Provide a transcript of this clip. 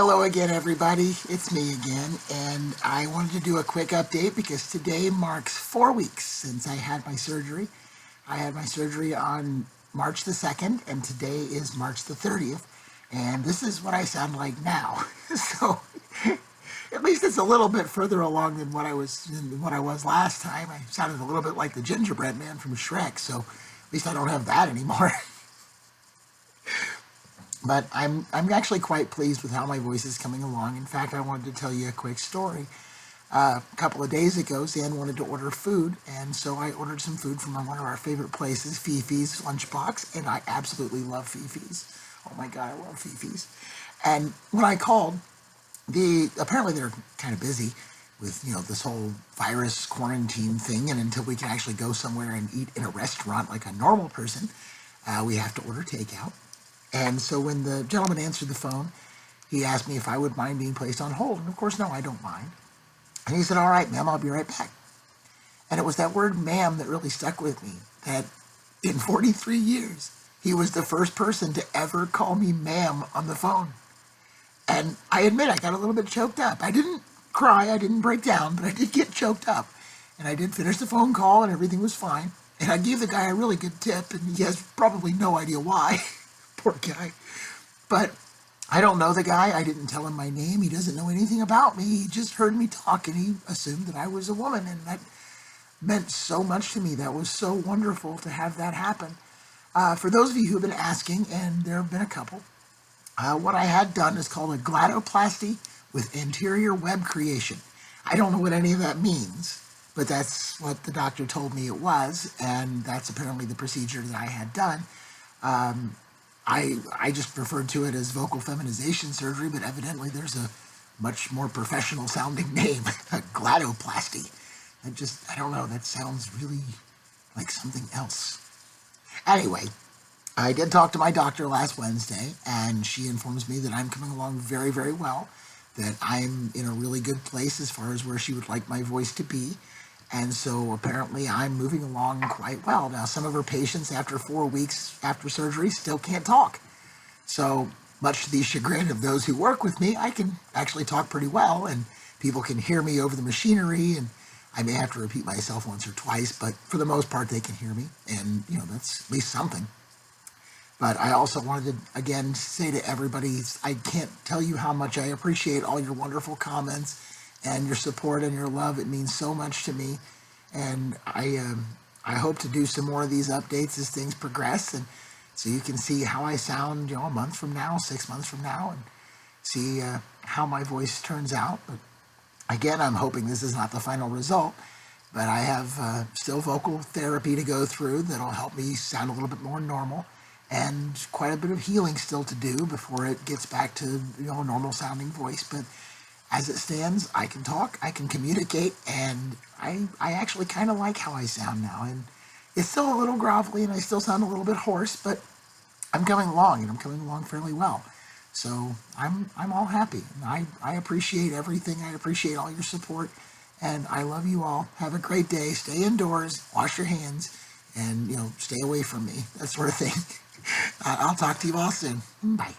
Hello again, everybody. It's me again, and I wanted to do a quick update because today marks 4 weeks since I had my surgery. I had my surgery on March the 2nd, and today is March the 30th, and this is what I sound like now. So, at least it's a little bit further along than what I was last time. I sounded a little bit like the gingerbread man from Shrek, so at least I don't have that anymore. But I'm actually quite pleased with how my voice is coming along. In fact, I wanted to tell you a quick story. A couple of days ago, Zan wanted to order food, and so I ordered some food from one of our favorite places, Fifi's Lunchbox, and I absolutely love Fifi's. Oh my God, I love Fifi's. And when I called, apparently they're kind of busy with this whole virus quarantine thing, and until we can actually go somewhere and eat in a restaurant like a normal person, we have to order takeout. And so when the gentleman answered the phone, he asked me if I would mind being placed on hold. And of course, no, I don't mind. And he said, "All right, ma'am, I'll be right back." And it was that word ma'am that really stuck with me, that in 43 years, he was the first person to ever call me ma'am on the phone. And I admit I got a little bit choked up. I didn't cry, I didn't break down, but I did get choked up. And I did finish the phone call and everything was fine. And I gave the guy a really good tip, and he has probably no idea why. Poor guy. But I don't know the guy. I didn't tell him my name. He doesn't know anything about me. He just heard me talk and he assumed that I was a woman. And that meant so much to me. That was so wonderful to have that happen. For those of you who have been asking, and there have been a couple, what I had done is called a gladoplasty with anterior web creation. I don't know what any of that means, but that's what the doctor told me it was. And that's apparently the procedure that I had done. I just referred to it as vocal feminization surgery, but evidently there's a much more professional sounding name, a gladoplasty. I don't know, that sounds really like something else. Anyway, I did talk to my doctor last Wednesday, and she informs me that I'm coming along very, very well, that I'm in a really good place as far as where she would like my voice to be. And so apparently I'm moving along quite well. Now, some of her patients after 4 weeks after surgery still can't talk. So much to the chagrin of those who work with me, I can actually talk pretty well, and people can hear me over the machinery, and I may have to repeat myself once or twice, but for the most part they can hear me, and that's at least something. But I also wanted to, again, say to everybody, I can't tell you how much I appreciate all your wonderful comments and your support and your love. It means so much to me. And I hope to do some more of these updates as things progress. And so you can see how I sound, a month from now, 6 months from now, and see how my voice turns out. But again, I'm hoping this is not the final result. But I have still vocal therapy to go through that'll help me sound a little bit more normal, and quite a bit of healing still to do before it gets back to a normal sounding voice. But as it stands, I can talk, I can communicate, and I actually kind of like how I sound now. And it's still a little grovelly, and I still sound a little bit hoarse, but I'm coming along, and I'm coming along fairly well. So I'm all happy. And I appreciate everything. I appreciate all your support, and I love you all. Have a great day. Stay indoors, wash your hands, and stay away from me. That sort of thing. I'll talk to you all soon. Bye.